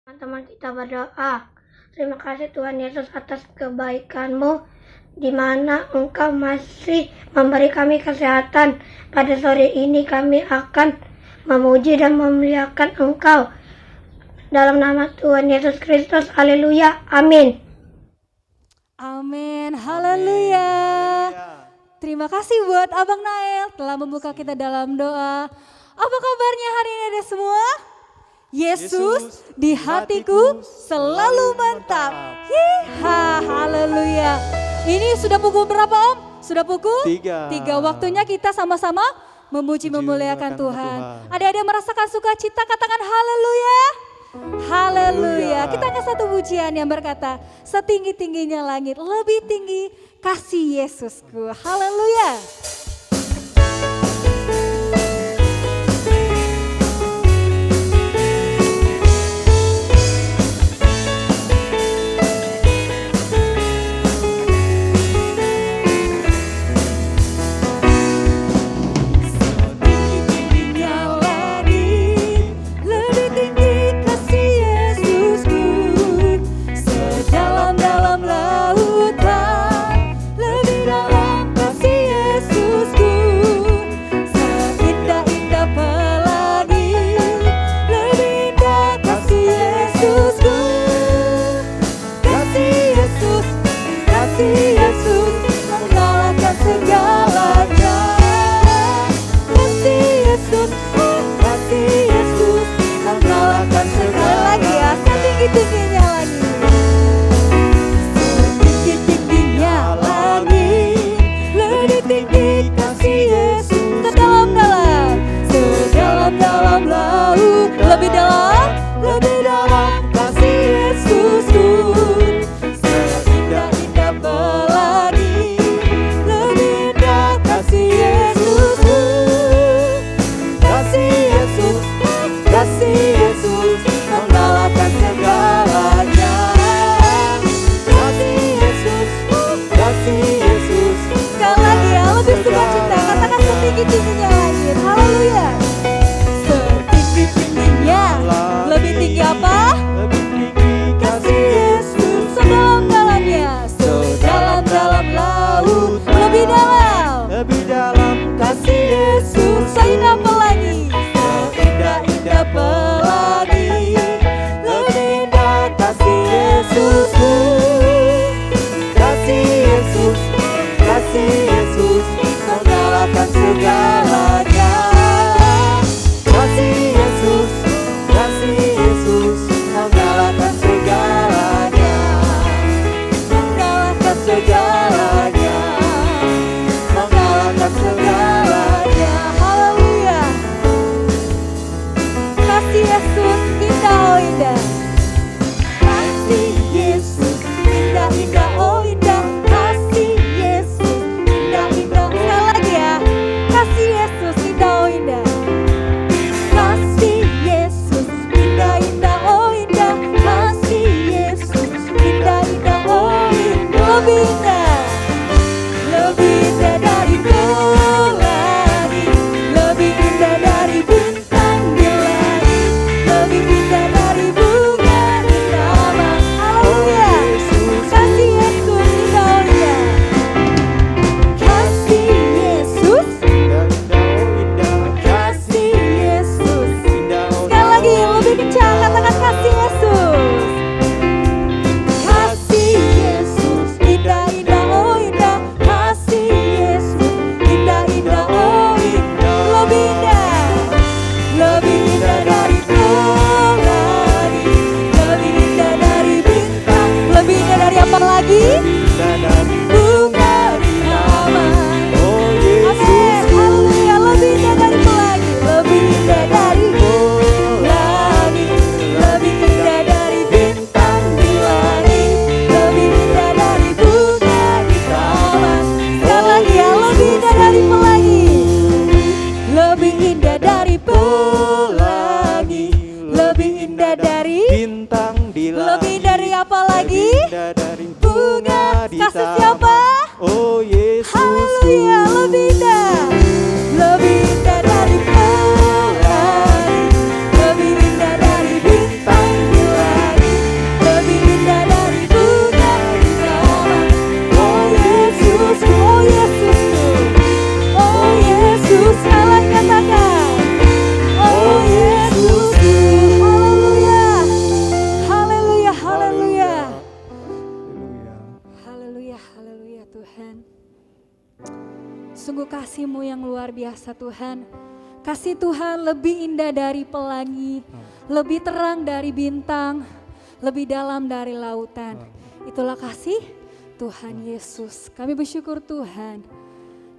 Teman-teman kita berdoa. Terima kasih Tuhan Yesus atas kebaikan-Mu di mana Engkau masih memberi kami kesehatan. Pada sore ini kami akan memuji dan memuliakan Engkau. Dalam nama Tuhan Yesus Kristus, haleluya, amin. Amin, haleluya. Terima kasih buat Abang Nael telah membuka kita dalam doa. Apa kabarnya hari ini ada semua? Yesus di hatiku selalu mantap. Hiha, haleluya. Ini sudah pukul berapa Om? Sudah pukul? 3. Waktunya kita sama-sama memuji memuliakan Tuhan. Adik-adik merasakan sukacita, katakan haleluya. Haleluya. Kita angkat satu pujian yang berkata, setinggi-tingginya langit, lebih tinggi kasih Yesusku. Haleluya. Lebih indah dari bintang bulan. kasih-Mu yang luar biasa Tuhan. Kasih Tuhan lebih indah dari pelangi, lebih terang dari bintang, lebih dalam dari lautan. Itulah kasih Tuhan Yesus. Kami bersyukur Tuhan,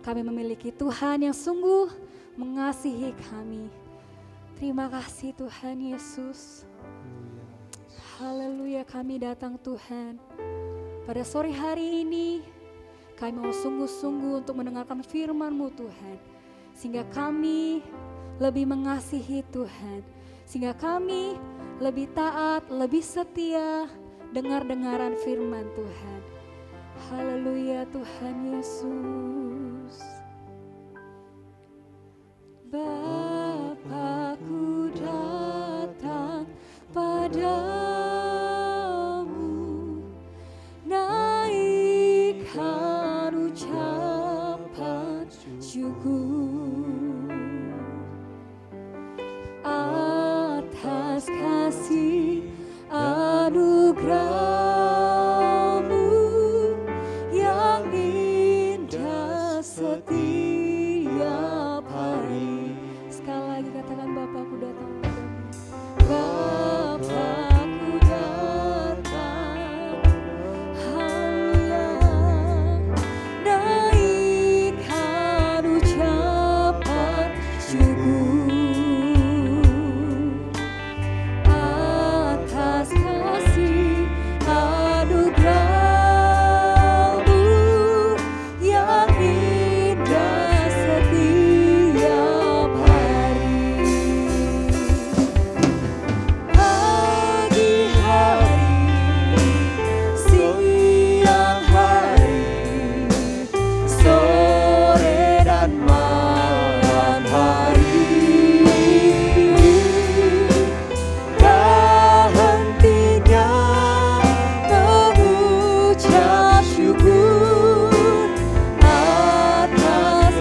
kami memiliki Tuhan yang sungguh mengasihi kami. Terima kasih Tuhan Yesus. Haleluya, kami datang Tuhan. Pada sore hari ini, kami mau sungguh-sungguh untuk mendengarkan firman-Mu Tuhan. Sehingga kami lebih mengasihi Tuhan. Sehingga kami lebih taat, lebih setia dengar-dengaran firman Tuhan. Haleluya Tuhan Yesus. Bapa-Ku datang padamu, naikkan ucapan syukur atas kasih anugerah-Mu yang indah setiap hari. Sekali lagi katakan, Bapa-Ku datang padamu. Bapa-Ku datang, haleluya, naikkan ucapan syukur atas kasih anugerah-Mu yang indah setiap hari. Pagi hari, siang hari, sore dan malam hari, tak hentinya mengucap syukur atas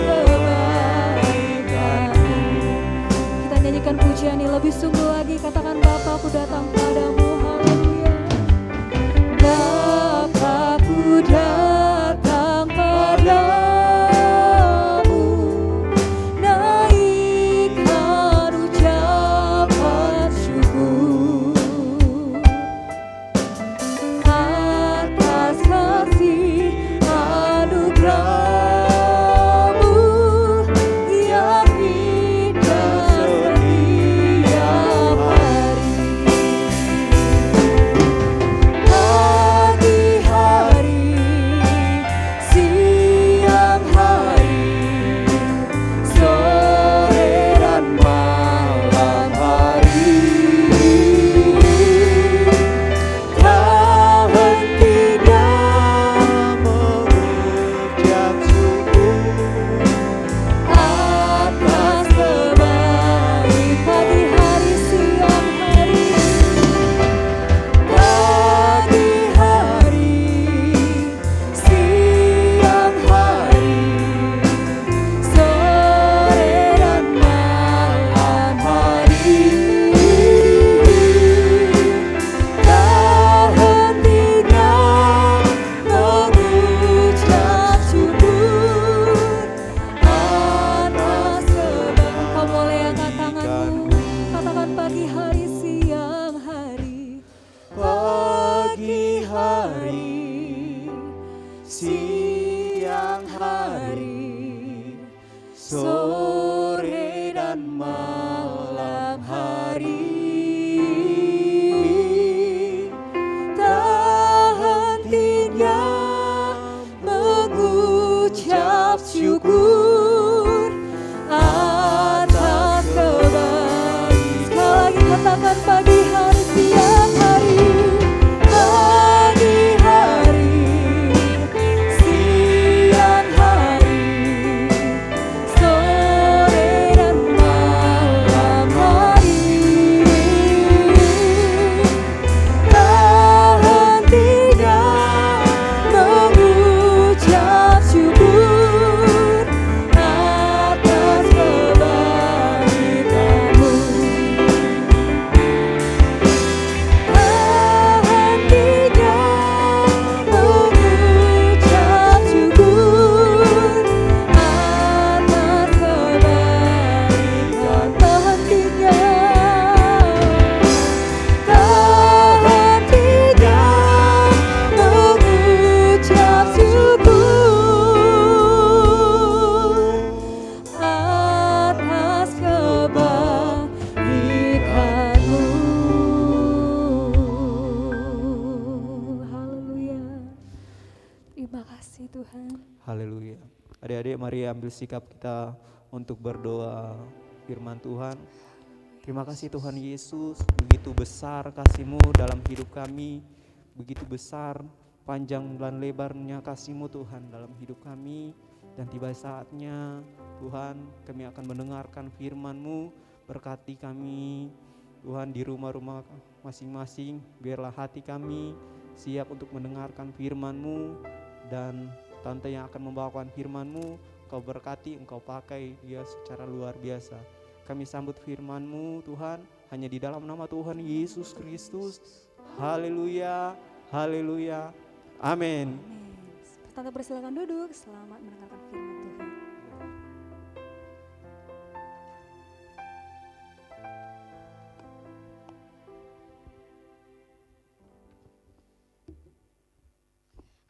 kebaikan-Mu. Kita nyanyikan pujian ini lebih sungguh lagi, katakan Bapa-Ku datang padamu, haleluya. Bapa-Ku datang padamu, naikkan ucapan syukur atas kasih anugerah-Mu yang indah setiap hari. Adik-adik mari ambil sikap kita untuk berdoa firman Tuhan. Terima kasih Tuhan Yesus, begitu besar kasih-Mu dalam hidup kami, begitu besar panjang dan lebarnya kasih-Mu Tuhan dalam hidup kami. Dan tiba saatnya Tuhan kami akan mendengarkan firman-Mu, berkati kami Tuhan di rumah-rumah masing-masing, biarlah hati kami siap untuk mendengarkan firman-Mu, dan Tante yang akan membawakan firman-Mu, Engkau berkati, Engkau pakai dia secara luar biasa. Kami sambut firman-Mu Tuhan, hanya di dalam nama Tuhan Yesus Kristus. Haleluya, haleluya, amin. Amin. Tante persilakan duduk, selamat mendengarkan firman Tuhan.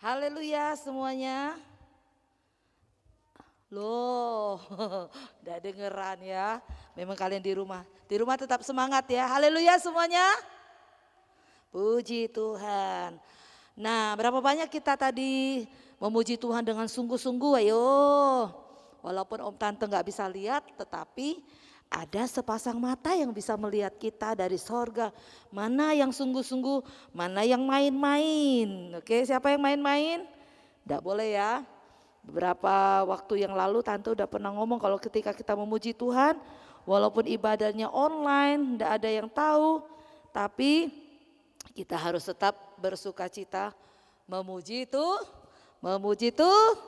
Haleluya semuanya. Loh, udah dengeran ya. Memang kalian di rumah tetap semangat ya. Haleluya semuanya. Puji Tuhan. Nah, berapa banyak kita tadi memuji Tuhan dengan sungguh-sungguh, ayo. Walaupun Om Tante gak bisa lihat, tetapi ada sepasang mata yang bisa melihat kita dari sorga. Mana yang sungguh-sungguh, mana yang main-main. Oke, siapa yang main-main? Gak boleh ya. Beberapa waktu yang lalu Tante udah pernah ngomong kalau ketika kita memuji Tuhan, walaupun ibadahnya online, gak ada yang tahu, tapi kita harus tetap bersuka cita memuji Tuhan.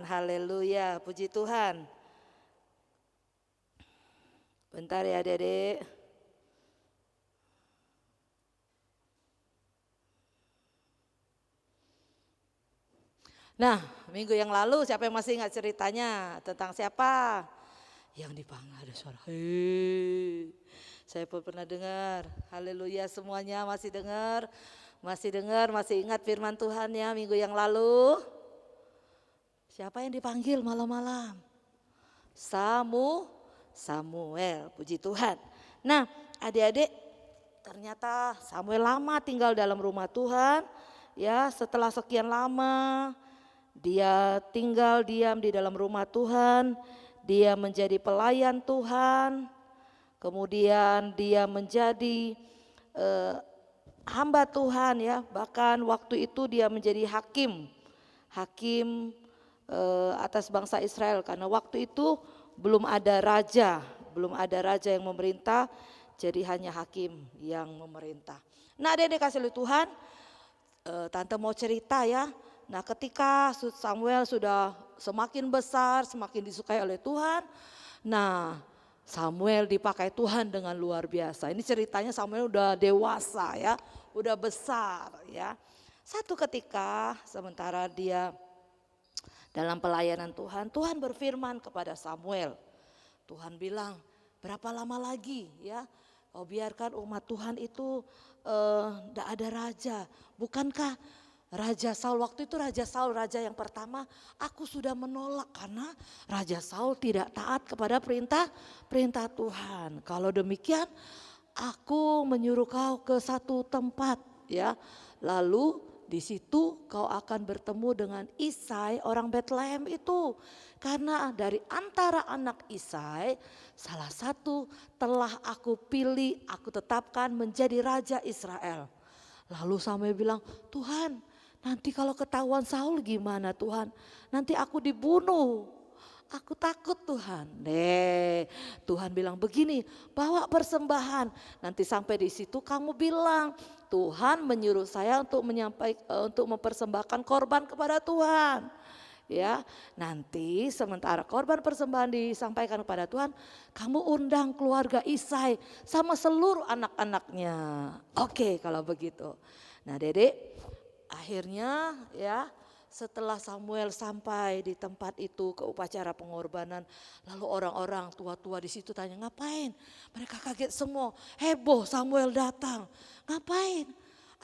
Haleluya, puji Tuhan. Bentar ya Dede. Nah, minggu yang lalu siapa yang masih ingat ceritanya tentang siapa? Yang dipanggil ada suara. Hei, saya pun pernah dengar. Haleluya semuanya masih dengar, masih ingat firman Tuhan ya minggu yang lalu. Siapa yang dipanggil malam-malam? Samuel, puji Tuhan. Nah, adik-adik, ternyata Samuel lama tinggal dalam rumah Tuhan. Ya, setelah sekian lama dia tinggal diam di dalam rumah Tuhan. Dia menjadi pelayan Tuhan. Kemudian dia menjadi hamba Tuhan ya. Bahkan waktu itu dia menjadi hakim atas bangsa Israel, karena waktu itu belum ada raja yang memerintah, jadi hanya hakim yang memerintah. Nah, adik-adik kasih oleh Tuhan, Tante mau cerita ya. Nah, ketika Samuel sudah semakin besar, semakin disukai oleh Tuhan, nah Samuel dipakai Tuhan dengan luar biasa. Ini ceritanya Samuel udah dewasa ya, udah besar ya. Satu ketika sementara dia dalam pelayanan Tuhan, Tuhan berfirman kepada Samuel. Tuhan bilang, berapa lama lagi ya kau biarkan umat Tuhan itu tidak ada raja. Bukankah Raja Saul, waktu itu Raja Saul, raja yang pertama, aku sudah menolak karena Raja Saul tidak taat kepada perintah Tuhan. Kalau demikian aku menyuruh kau ke satu tempat ya, lalu di situ kau akan bertemu dengan Isai orang Betlehem itu. Karena dari antara anak Isai salah satu telah aku pilih, aku tetapkan menjadi raja Israel. Lalu Samuel bilang, Tuhan nanti kalau ketahuan Saul gimana Tuhan? Nanti aku dibunuh. Aku takut Tuhan. Tuhan bilang begini, bawa persembahan. Nanti sampai di situ kamu bilang, Tuhan menyuruh saya untuk untuk mempersembahkan korban kepada Tuhan. Ya, nanti sementara korban persembahan disampaikan kepada Tuhan, kamu undang keluarga Isai sama seluruh anak-anaknya. Oke, kalau begitu. Nah, Dedek, akhirnya ya setelah Samuel sampai di tempat itu ke upacara pengorbanan, lalu orang-orang tua-tua di situ tanya, ngapain? Mereka kaget semua, heboh Samuel datang. Ngapain?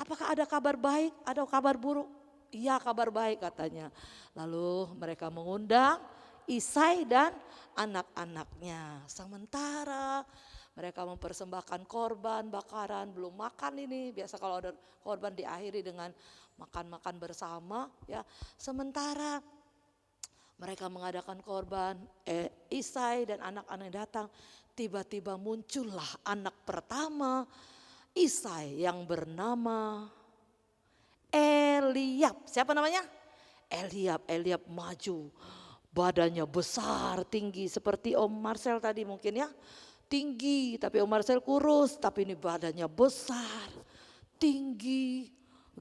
Apakah ada kabar baik, ada kabar buruk? Iya, kabar baik katanya. Lalu mereka mengundang Isai dan anak-anaknya. Sementara mereka mempersembahkan korban, bakaran, belum makan ini. Biasa kalau ada korban diakhiri dengan makan-makan bersama ya. Sementara Mereka mengadakan korban, Isai dan anak-anak datang. Tiba-tiba muncullah anak pertama Isai yang bernama Eliab. Siapa namanya? Eliab. Eliab maju. Badannya besar, tinggi seperti Om Marcel tadi mungkin ya. Tinggi, tapi Om Marcel kurus, tapi ini badannya besar, tinggi,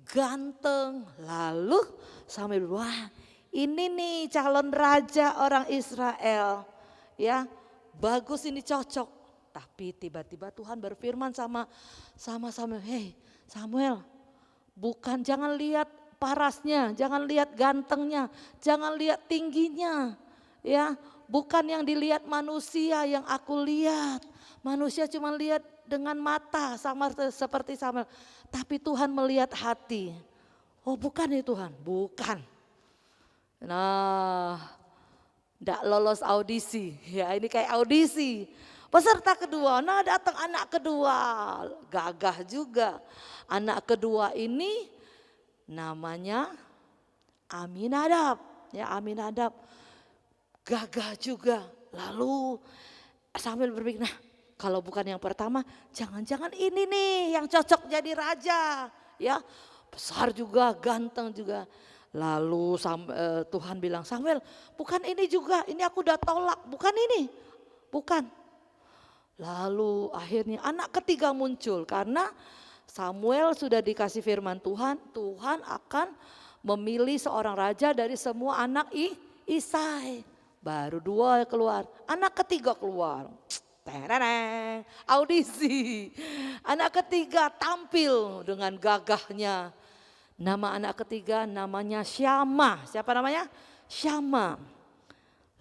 ganteng. Lalu sambil wah, ini nih calon raja orang Israel. Ya, bagus ini cocok. Tapi tiba-tiba Tuhan berfirman sama Samuel, "Hei, Samuel, bukan, jangan lihat parasnya, jangan lihat gantengnya, jangan lihat tingginya. Ya, bukan yang dilihat manusia yang aku lihat. Manusia cuma lihat dengan mata sama seperti Samuel, tapi Tuhan melihat hati." Oh, bukan ya Tuhan, bukan. Nah, tidak lolos audisi, ya ini kayak audisi. Peserta kedua, nah datang anak kedua, gagah juga. Anak kedua ini namanya Aminadab, ya Aminadab, gagah juga. Lalu Samuel berpikir, nah kalau bukan yang pertama, jangan-jangan ini nih yang cocok jadi raja, ya besar juga, ganteng juga. Lalu Tuhan bilang, Samuel bukan ini juga, ini aku udah tolak, bukan ini, bukan. Lalu akhirnya anak ketiga muncul karena Samuel sudah dikasih firman Tuhan, Tuhan akan memilih seorang raja dari semua anak Isai. Baru dua keluar, anak ketiga keluar. Tereng, audisi. Anak ketiga tampil dengan gagahnya. Nama anak ketiga namanya Syama. Siapa namanya? Syama.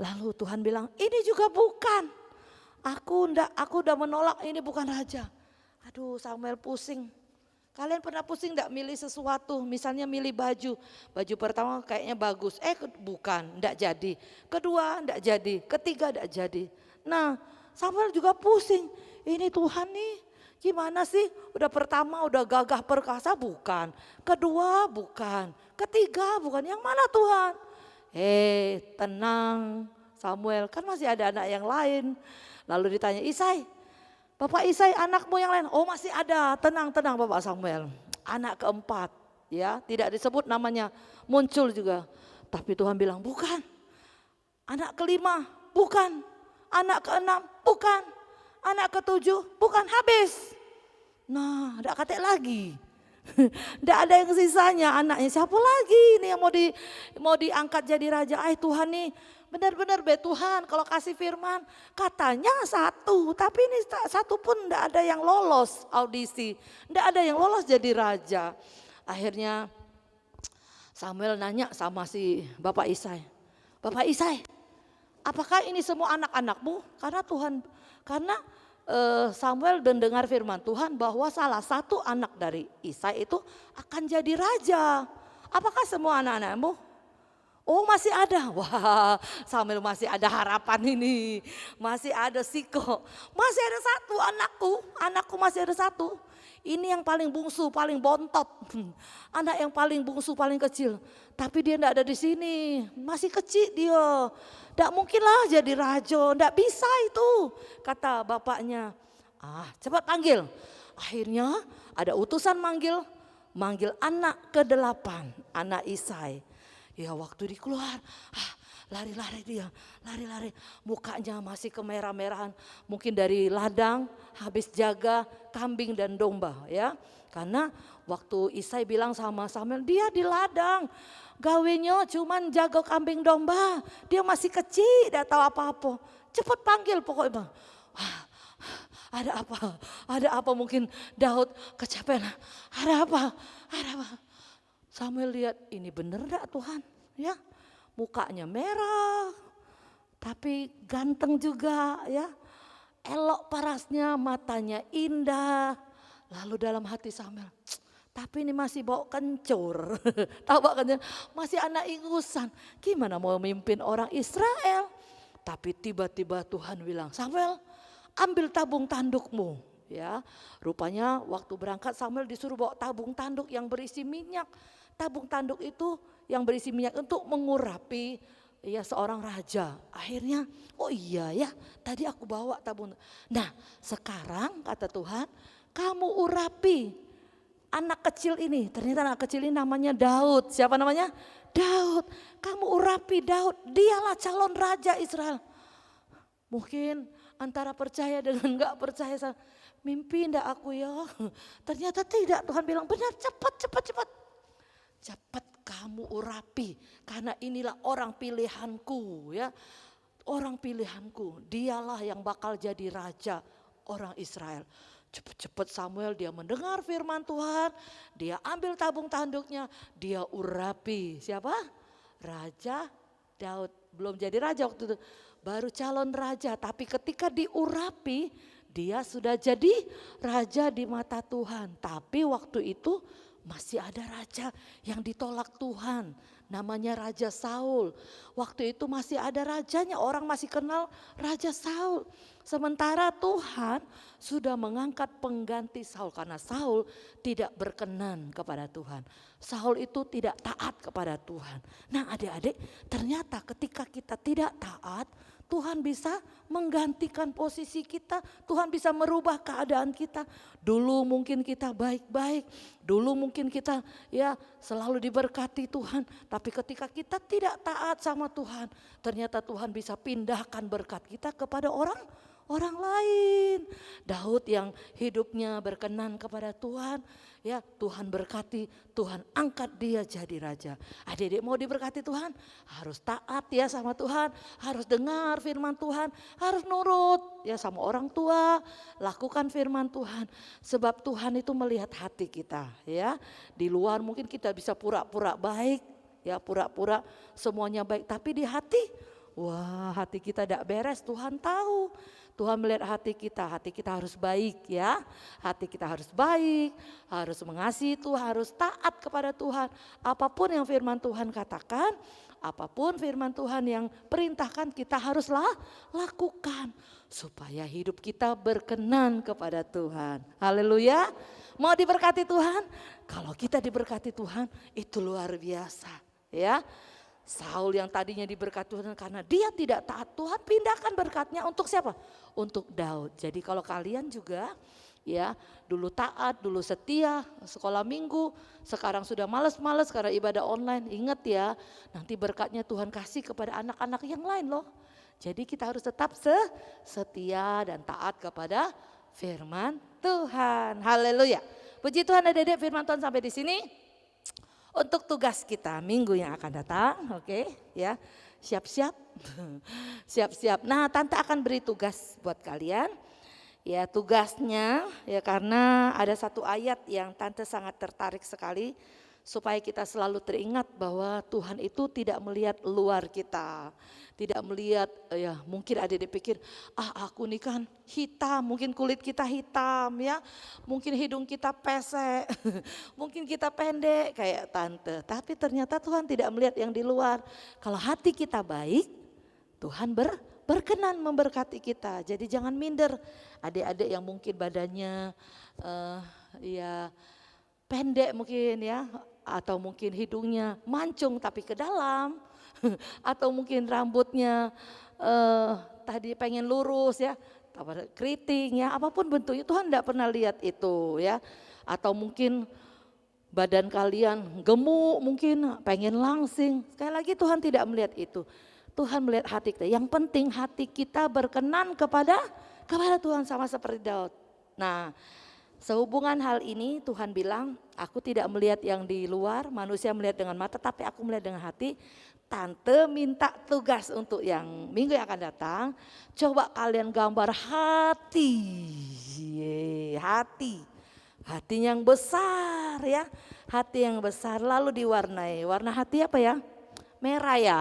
Lalu Tuhan bilang, ini juga bukan. Aku udah menolak, ini bukan raja. Aduh, Samuel pusing. Kalian pernah pusing enggak milih sesuatu? Misalnya milih baju. Baju pertama kayaknya bagus. Bukan, enggak jadi. Kedua enggak jadi. Ketiga enggak jadi. Nah, Samuel juga pusing. Ini Tuhan nih, gimana sih? Udah pertama udah gagah perkasa, bukan. Kedua bukan. Ketiga bukan. Yang mana Tuhan? Tenang Samuel, kan masih ada anak yang lain. Lalu ditanya, Isai, Bapak Isai anakmu yang lain? Oh masih ada, tenang Bapak Samuel. Anak keempat, ya tidak disebut namanya, muncul juga. Tapi Tuhan bilang bukan. Anak kelima, bukan. Anak keenam, bukan. Anak ketujuh, bukan, habis. Nah, enggak katek lagi. Enggak ada yang sisanya, anaknya siapa lagi nih yang mau diangkat jadi raja. Tuhan nih, benar-benar Tuhan kalau kasih firman katanya satu, tapi ini satu pun enggak ada yang lolos audisi. Enggak ada yang lolos jadi raja. Akhirnya Samuel nanya sama si Bapak Isai. Bapak Isai, apakah ini semua anak-anakmu? Karena Samuel mendengar firman Tuhan bahwa salah satu anak dari Isai itu akan jadi raja. Apakah semua anak-anakmu? Oh masih ada. Wah, Samuel masih ada harapan ini. Masih ada Siko. Masih ada satu anakku masih ada satu. Ini yang paling bungsu, paling bontot. Anak yang paling bungsu, paling kecil. Tapi dia enggak ada di sini. Masih kecil dia. Enggak mungkin lah jadi raja. Enggak bisa itu. Kata bapaknya. Cepat panggil. Akhirnya ada utusan manggil anak ke-8. Anak Isai. Ya waktu dikeluar. Lari-lari dia. Lari-lari. Mukanya masih kemerah-merahan. Mungkin dari ladang. Habis jaga kambing dan domba ya. Karena waktu Isai bilang sama Samuel, dia di ladang. Gawenya cuman jaga kambing domba. Dia masih kecil, tidak tahu apa-apa. Cepat panggil pokoknya. Ada apa mungkin Daud kecapean. Ada apa? Samuel lihat, ini bener enggak Tuhan? Ya, mukanya merah, tapi ganteng juga ya. Elok parasnya, matanya indah. Lalu dalam hati Samuel, tapi ini masih bawa kencur. Tahu bawa kencur? Masih anak ingusan. Gimana mau memimpin orang Israel? Tapi tiba-tiba Tuhan bilang, Samuel, ambil tabung tandukmu. Ya, rupanya waktu berangkat Samuel disuruh bawa tabung tanduk yang berisi minyak. Tabung tanduk itu yang berisi minyak untuk mengurapi ya seorang raja. Akhirnya, oh iya ya, tadi aku bawa tabung. Nah, sekarang kata Tuhan, kamu urapi anak kecil ini. Ternyata anak kecil ini namanya Daud. Siapa namanya? Daud. Kamu urapi Daud, dialah calon raja Israel. Mungkin antara percaya dengan enggak percaya, mimpi enggak aku ya. Ternyata tidak, Tuhan bilang benar, cepat. Cepat kamu urapi, karena inilah orang pilihanku ya. Orang pilihanku, dialah yang bakal jadi raja orang Israel. Cepat-cepat Samuel dia mendengar firman Tuhan, dia ambil tabung tanduknya, dia urapi. Siapa? Raja Daud. Belum jadi raja waktu itu, baru calon raja. Tapi ketika diurapi, dia sudah jadi raja di mata Tuhan. Tapi waktu itu masih ada raja yang ditolak Tuhan, namanya Raja Saul. Waktu itu masih ada rajanya, orang masih kenal Raja Saul. Sementara Tuhan sudah mengangkat pengganti Saul karena Saul tidak berkenan kepada Tuhan. Saul itu tidak taat kepada Tuhan. Nah adik-adik, ternyata ketika kita tidak taat, Tuhan bisa menggantikan posisi kita, Tuhan bisa merubah keadaan kita. Dulu mungkin kita baik-baik, dulu mungkin kita ya selalu diberkati Tuhan. Tapi ketika kita tidak taat sama Tuhan, ternyata Tuhan bisa pindahkan berkat kita kepada orang lain. Daud yang hidupnya berkenan kepada Tuhan, ya Tuhan berkati, Tuhan angkat dia jadi raja. Adik-adik mau diberkati Tuhan, harus taat ya sama Tuhan, harus dengar firman Tuhan, harus nurut ya sama orang tua, lakukan firman Tuhan. Sebab Tuhan itu melihat hati kita ya. Di luar mungkin kita bisa pura-pura baik, ya pura-pura semuanya baik, tapi di hati, wah hati kita tidak beres, Tuhan tahu. Tuhan melihat hati kita harus baik ya. Hati kita harus baik, harus mengasihi Tuhan, harus taat kepada Tuhan. Apapun yang firman Tuhan katakan, apapun firman Tuhan yang perintahkan, kita haruslah lakukan. Supaya hidup kita berkenan kepada Tuhan. Haleluya. Mau diberkati Tuhan? Kalau kita diberkati Tuhan, itu luar biasa ya. Saul yang tadinya diberkati Tuhan karena dia tidak taat, Tuhan pindahkan berkatnya untuk siapa? Untuk Daud. Jadi kalau kalian juga ya dulu taat, dulu setia, sekolah minggu, sekarang sudah malas-malas karena ibadah online, ingat ya nanti berkatnya Tuhan kasih kepada anak-anak yang lain loh. Jadi kita harus tetap setia dan taat kepada firman Tuhan. Haleluya. Puji Tuhan, adik-adik, firman Tuhan sampai di sini. Untuk tugas kita minggu yang akan datang, oke, ya, siap-siap, siap-siap. Nah, Tante akan beri tugas buat kalian, ya tugasnya, ya karena ada satu ayat yang Tante sangat tertarik sekali, supaya kita selalu teringat bahwa Tuhan itu tidak melihat luar kita, tidak melihat, ya mungkin ada dipikir, aku nih kan hitam, mungkin kulit kita hitam ya, mungkin hidung kita pesek, mungkin kita pendek kayak Tante. Tapi ternyata Tuhan tidak melihat yang di luar. Kalau hati kita baik, Tuhan berkenan memberkati kita. Jadi jangan minder. Adik-adik yang mungkin badannya ya pendek mungkin ya, atau mungkin hidungnya mancung tapi ke dalam, atau mungkin rambutnya tadi pengen lurus ya, keriting ya, apapun bentuknya Tuhan tidak pernah lihat itu ya. Atau mungkin badan kalian gemuk mungkin pengen langsing, sekali lagi Tuhan tidak melihat itu. Tuhan melihat hati kita, yang penting hati kita berkenan kepada Tuhan sama seperti Daud. Nah, sehubungan hal ini Tuhan bilang, aku tidak melihat yang di luar, manusia melihat dengan mata tapi aku melihat dengan hati. Tante minta tugas untuk yang minggu yang akan datang, coba kalian gambar hati, hati yang besar ya, hati yang besar lalu diwarnai, warna hati apa ya? Merah ya,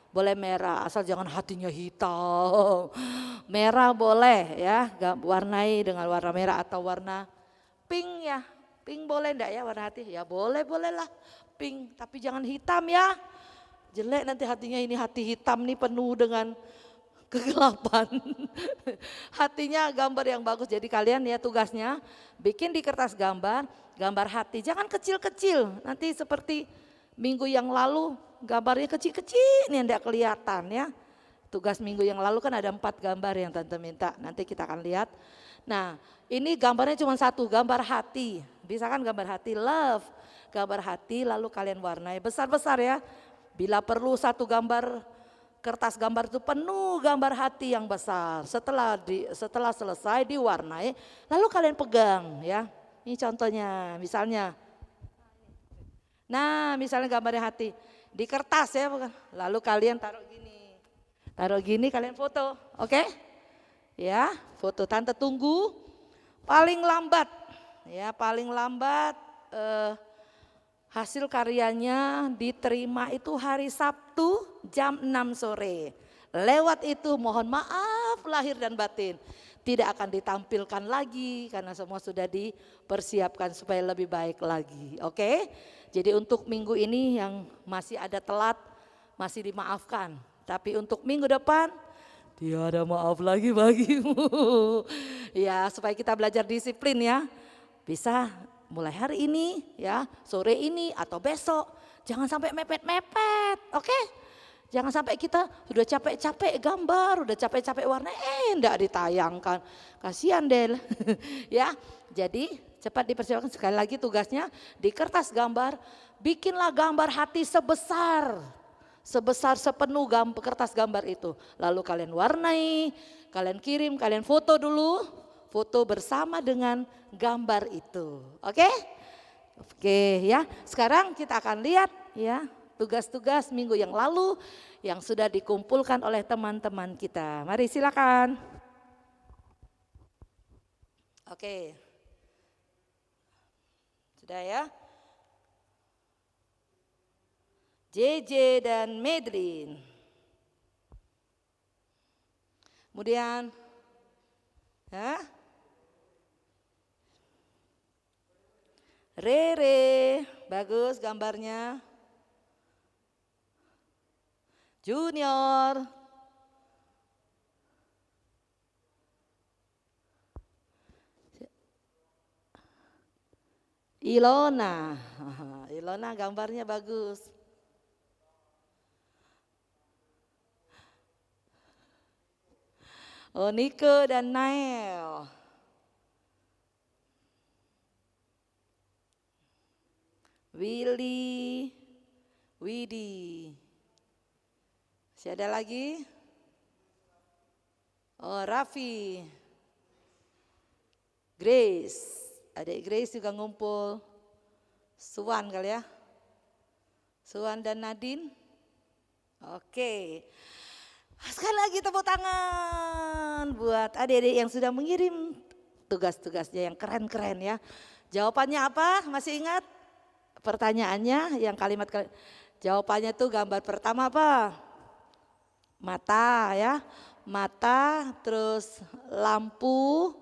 boleh merah asal jangan hatinya hitam. Merah boleh ya, warnai dengan warna merah atau warna pink ya. Pink boleh enggak ya warna hati? Ya boleh lah pink, tapi jangan hitam ya. Jelek nanti hatinya, ini hati hitam nih penuh dengan kegelapan. Hatinya gambar yang bagus. Jadi kalian ya tugasnya bikin di kertas gambar hati. Jangan kecil-kecil, nanti seperti minggu yang lalu gambarnya kecil-kecil nih enggak kelihatan ya. Tugas minggu yang lalu kan ada 4 gambar yang Tante minta, nanti kita akan lihat. Nah ini gambarnya cuma satu, gambar hati. Bisa kan gambar hati, love. Gambar hati lalu kalian warnai besar-besar ya. Bila perlu satu gambar, kertas gambar itu penuh gambar hati yang besar. Setelah selesai diwarnai, lalu kalian pegang ya. Ini contohnya, misalnya. Nah misalnya gambarnya hati, di kertas ya bukan. Lalu kalian taruh gini kalian foto, oke? Ya, foto. Tante tunggu paling lambat hasil karyanya diterima itu hari Sabtu jam 6 sore. Lewat itu mohon maaf lahir dan batin. Tidak akan ditampilkan lagi karena semua sudah dipersiapkan supaya lebih baik lagi, oke? Jadi untuk minggu ini yang masih ada telat masih dimaafkan. Tapi untuk minggu depan tiada maaf lagi bagimu. Ya supaya kita belajar disiplin ya. Bisa mulai hari ini ya, sore ini atau besok. Jangan sampai mepet-mepet, oke? Jangan sampai kita udah capek-capek gambar, udah capek-capek warna, enggak ditayangkan. Kasihan deh. Ya, jadi cepat dipersiapkan. Sekali lagi tugasnya di kertas gambar, bikinlah gambar hati sebesar sepenuh kertas gambar itu. Lalu kalian warnai, kalian kirim, kalian foto dulu. Foto bersama dengan gambar itu. Oke? Oke ya. Sekarang kita akan lihat ya tugas-tugas minggu yang lalu yang sudah dikumpulkan oleh teman-teman kita. Mari silakan. Oke. Sudah ya? JJ dan Medlin. Kemudian ya, Rere, bagus gambarnya. Junior. Ilona gambarnya bagus. Oh Niko dan Nael. Willy, Widi. Masih ada lagi? Oh Raffi. Grace. Adik Grace juga ngumpul. Suwan kali ya. Suwan dan Nadine. Oke. Sekali lagi tepuk tangan buat adik-adik yang sudah mengirim tugas-tugasnya yang keren-keren ya. Jawabannya apa? Masih ingat? Pertanyaannya yang kalimat jawabannya tuh gambar pertama apa? Mata ya. Mata, terus lampu,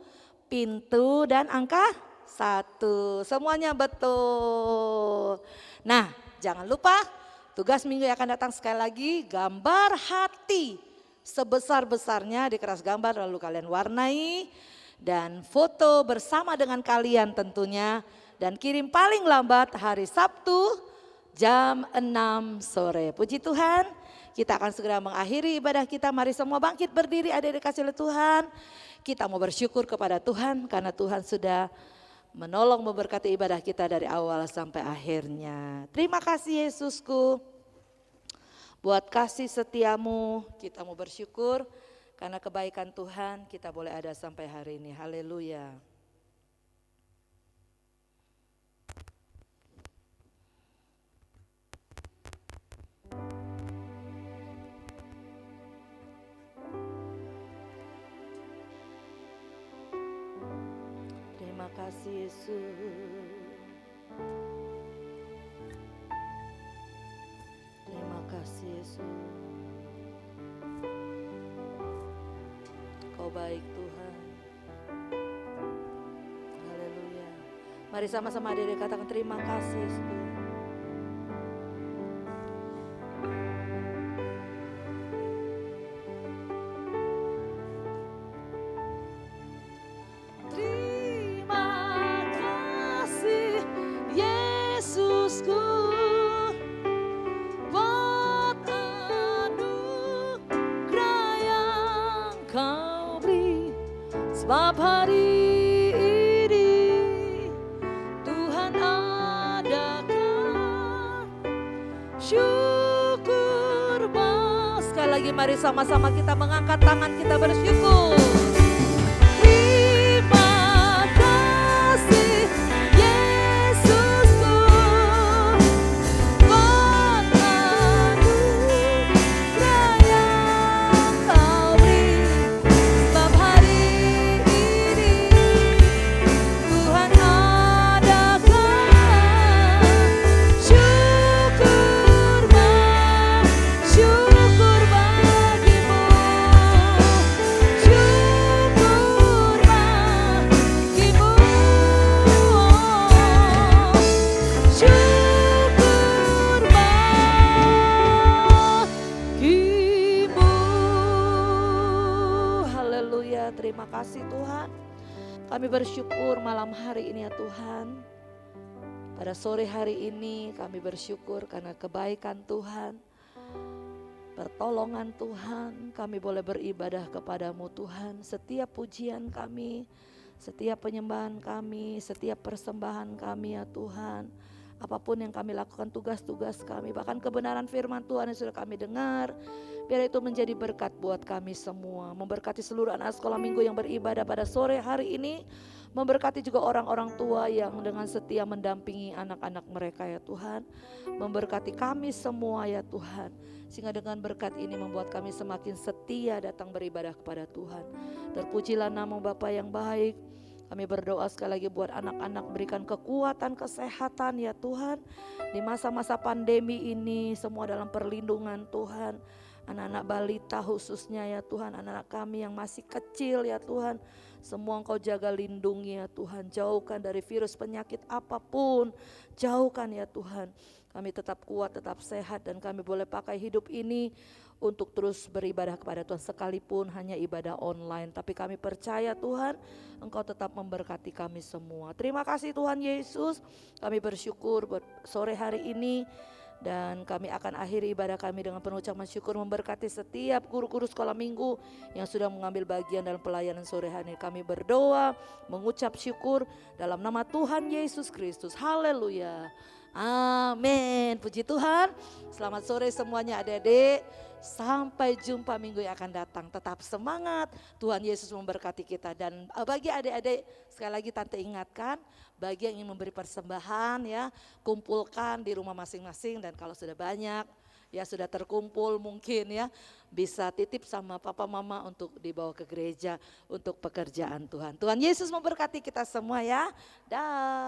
pintu dan angka 1. Semuanya betul. Nah, jangan lupa tugas minggu yang akan datang sekali lagi gambar hati sebesar-besarnya di kertas gambar lalu kalian warnai dan foto bersama dengan kalian tentunya dan kirim paling lambat hari Sabtu jam 6 sore. Puji Tuhan, kita akan segera mengakhiri ibadah kita. Mari semua bangkit berdiri adik-adik kasih oleh Tuhan. Kita mau bersyukur kepada Tuhan karena Tuhan sudah menolong memberkati ibadah kita dari awal sampai akhirnya. Terima kasih Yesusku. Buat kasih setiamu kita mau bersyukur karena kebaikan Tuhan kita boleh ada sampai hari ini. Haleluya. Terima kasih Yesus. Terima kasih Yesus. Kau baik Tuhan. Haleluya. Mari sama-sama adik-adik katakan terima kasih Yesus. Terima kasih Yesusku. Sebab hari ini Tuhan adakan syukur bang. Sekali lagi mari sama-sama kita mengangkat tangan kita bersyukur. Terima kasih Yesusku, buat anugerah yang Kau beri. Sebab hari ini Tuhan adakan syukur bagimu, syukur bagimu, syukur bagimu. Haleluya, terima kasih Tuhan. Kami bersyukur malam hari ini ya Tuhan. Pada sore hari ini kami bersyukur karena kebaikan Tuhan, pertolongan Tuhan, kami boleh beribadah kepadamu Tuhan. Setiap pujian kami, setiap penyembahan kami, setiap persembahan kami ya Tuhan. Apapun yang kami lakukan, tugas-tugas kami, bahkan kebenaran firman Tuhan yang sudah kami dengar, biar itu menjadi berkat buat kami semua. Memberkati seluruh anak sekolah minggu yang beribadah pada sore hari ini. Memberkati juga orang-orang tua yang dengan setia mendampingi anak-anak mereka ya Tuhan. Memberkati kami semua ya Tuhan. Sehingga dengan berkat ini membuat kami semakin setia datang beribadah kepada Tuhan. Terpujilah nama Bapa yang baik. Kami berdoa sekali lagi buat anak-anak, berikan kekuatan, kesehatan ya Tuhan. Di masa-masa pandemi ini semua dalam perlindungan Tuhan. Anak-anak balita khususnya ya Tuhan, anak-anak kami yang masih kecil ya Tuhan. Semua Engkau jaga lindungi ya Tuhan, jauhkan dari virus penyakit apapun, jauhkan ya Tuhan. Kami tetap kuat, tetap sehat dan kami boleh pakai hidup ini untuk terus beribadah kepada Tuhan sekalipun hanya ibadah online. Tapi kami percaya Tuhan, Engkau tetap memberkati kami semua. Terima kasih Tuhan Yesus, kami bersyukur buat sore hari ini. Dan kami akan akhiri ibadah kami dengan pengucapan syukur, memberkati setiap guru-guru sekolah minggu yang sudah mengambil bagian dalam pelayanan sore hari ini. Kami berdoa, mengucap syukur dalam nama Tuhan Yesus Kristus. Haleluya. Amin. Puji Tuhan. Selamat sore semuanya adik-adik. Sampai jumpa minggu yang akan datang. Tetap semangat. Tuhan Yesus memberkati kita. Dan bagi adik-adik sekali lagi tante ingatkan, bagi yang ingin memberi persembahan ya, kumpulkan di rumah masing-masing. Dan kalau sudah banyak ya, sudah terkumpul mungkin ya, bisa titip sama papa mama untuk dibawa ke gereja untuk pekerjaan Tuhan. Tuhan Yesus memberkati kita semua ya. Dah.